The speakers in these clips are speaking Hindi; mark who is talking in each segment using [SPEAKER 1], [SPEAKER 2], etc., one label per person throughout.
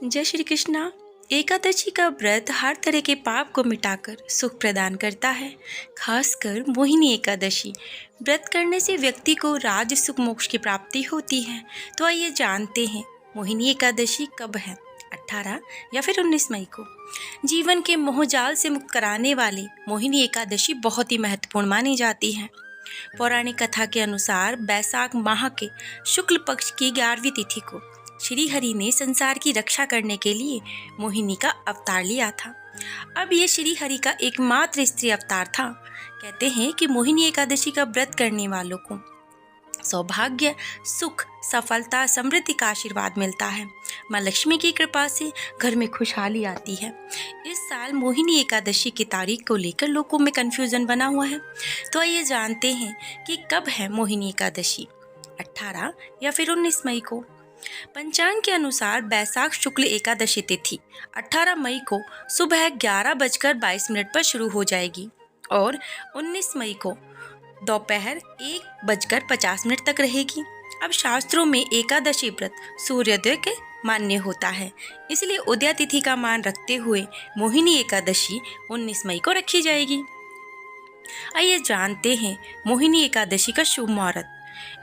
[SPEAKER 1] जय श्री कृष्णा। एकादशी का व्रत हर तरह के पाप को मिटाकर सुख प्रदान करता है। खासकर मोहिनी एकादशी व्रत करने से व्यक्ति को राज सुख मोक्ष की प्राप्ति होती है। तो आइए जानते हैं मोहिनी एकादशी कब है। 18 या फिर 19 मई को। जीवन के मोहजाल से मुक्त कराने वाली मोहिनी एकादशी बहुत ही महत्वपूर्ण मानी जाती है। पौराणिक कथा के अनुसार बैसाख माह के शुक्ल पक्ष की 11वीं तिथि को श्री हरि ने संसार की रक्षा करने के लिए मोहिनी का अवतार लिया था। अब ये श्री हरि का एकमात्र स्त्री अवतार था। कहते हैं कि मोहिनी एकादशी का व्रत करने वालों को सौभाग्य, सुख, सफलता, समृद्धि का आशीर्वाद मिलता है। माँ लक्ष्मी की कृपा से घर में खुशहाली आती है। इस साल मोहिनी एकादशी की तारीख को लेकर लोगों में कन्फ्यूजन बना हुआ है। तो आइए जानते हैं कि कब है मोहिनी एकादशी, 18 या फिर 19 मई को। पंचांग के अनुसार बैसाख शुक्ल एकादशी तिथि 18 मई को सुबह 11:22 पर शुरू हो जाएगी और 19 मई को दोपहर 1:50 तक रहेगी। अब शास्त्रों में एकादशी व्रत सूर्योदय के मान्य होता है, इसलिए उदया तिथि का मान रखते हुए मोहिनी एकादशी 19 मई को रखी जाएगी। आइए जानते हैं मोहिनी एकादशी का शुभ मुहूर्त।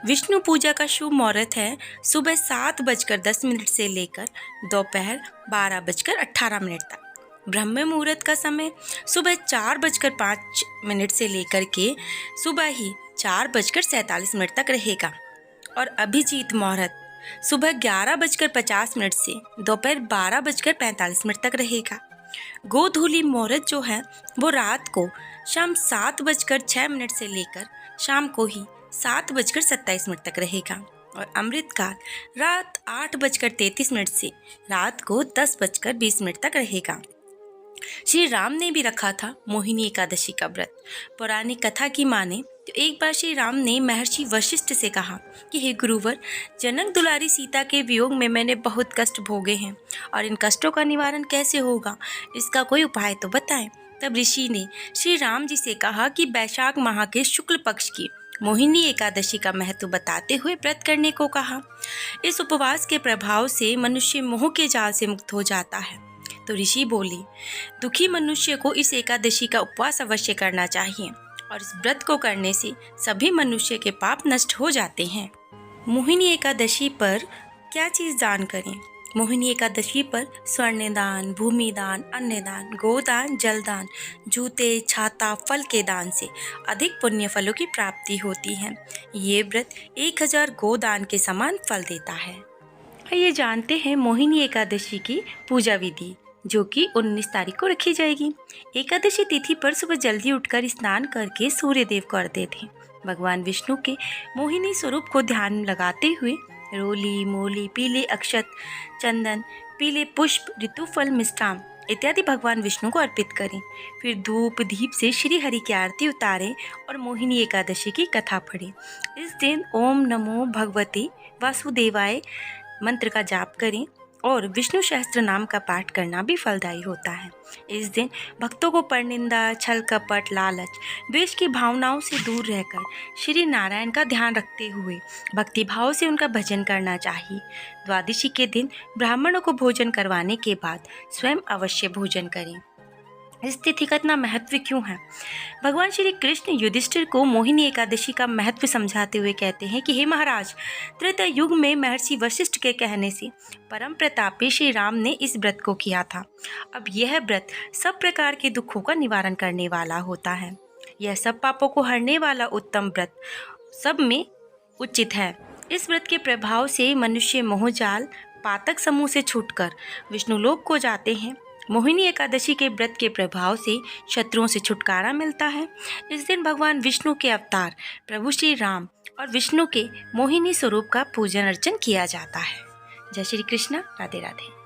[SPEAKER 1] विष्णु पूजा का शुभ मुहूर्त है सुबह 7:10 से लेकर दोपहर 12:18 तक। ब्रह्म मुहूर्त का समय सुबह 4:05 से लेकर के सुबह ही 4:47 तक रहेगा और अभिजीत मुहूर्त सुबह 11:50 से दोपहर 12:45 तक रहेगा। गोधूली मुहूर्त जो है वो रात को शाम 7:06 से लेकर शाम को ही 7:27 तक रहेगा और अमृतकाल रात 8:33 से रात को 10:20 तक रहेगा। श्री राम ने भी रखा था मोहिनी एकादशी का व्रत। पौराणिक कथा की माने तो एक बार श्री राम ने महर्षि वशिष्ठ से कहा कि हे गुरुवर, जनक दुलारी सीता के वियोग में मैंने बहुत कष्ट भोगे हैं और इन कष्टों का निवारण कैसे होगा, इसका कोई उपाय तो बताएं। तब ऋषि ने श्री राम जी से कहा कि बैसाख माह के शुक्ल पक्ष की मोहिनी एकादशी का महत्व बताते हुए व्रत करने को कहा। इस उपवास के प्रभाव से मनुष्य मोह के जाल से मुक्त हो जाता है। तो ऋषि बोले, दुखी मनुष्य को इस एकादशी का उपवास अवश्य करना चाहिए और इस व्रत को करने से सभी मनुष्य के पाप नष्ट हो जाते हैं। मोहिनी एकादशी पर क्या चीज़ दान करें। मोहिनी एकादशी पर स्वर्ण दान, भूमि दान, अन्न दान, गोदान, जलदान, जूते, छाता, फल के दान से अधिक पुण्य फलों की प्राप्ति होती है। ये व्रत 1000 गोदान के समान फल देता है। आइए जानते हैं मोहिनी एकादशी की पूजा विधि, जो कि 19 तारीख को रखी जाएगी। एकादशी तिथि पर सुबह जल्दी उठकर स्नान करके सूर्य देव को अर्घ्य दें। भगवान विष्णु के मोहिनी स्वरूप को ध्यान लगाते हुए रोली, मोली, पीले अक्षत, चंदन, पीले पुष्प, ऋतुफल, मिष्ठान इत्यादि भगवान विष्णु को अर्पित करें। फिर धूप दीप से श्री हरि की आरती उतारें और मोहिनी एकादशी की कथा पढ़ें। इस दिन ओम नमो भगवते वासुदेवाय मंत्र का जाप करें और विष्णु सहस्त्र नाम का पाठ करना भी फलदायी होता है। इस दिन भक्तों को परनिंदा, छल कपट, लालच, द्वेष की भावनाओं से दूर रहकर श्री नारायण का ध्यान रखते हुए भक्ति भाव से उनका भजन करना चाहिए। द्वादशी के दिन ब्राह्मणों को भोजन करवाने के बाद स्वयं अवश्य भोजन करें। इस तिथि का इतना महत्व क्यों है? भगवान श्री कृष्ण युधिष्ठिर को मोहिनी एकादशी का महत्व समझाते हुए कहते हैं कि हे महाराज, त्रेता युग में महर्षि वशिष्ठ के कहने से परम प्रतापी श्री राम ने इस व्रत को किया था। अब यह व्रत सब प्रकार के दुखों का निवारण करने वाला होता है। यह सब पापों को हरने वाला उत्तम व्रत सब में उचित है। इस व्रत के प्रभाव से मनुष्य मोहजाल, पातक समूह से छूटकर विष्णुलोक को जाते हैं। मोहिनी एकादशी के व्रत के प्रभाव से शत्रुओं से छुटकारा मिलता है। इस दिन भगवान विष्णु के अवतार प्रभु श्री राम और विष्णु के मोहिनी स्वरूप का पूजन अर्चन किया जाता है। जय श्री कृष्ण। राधे राधे।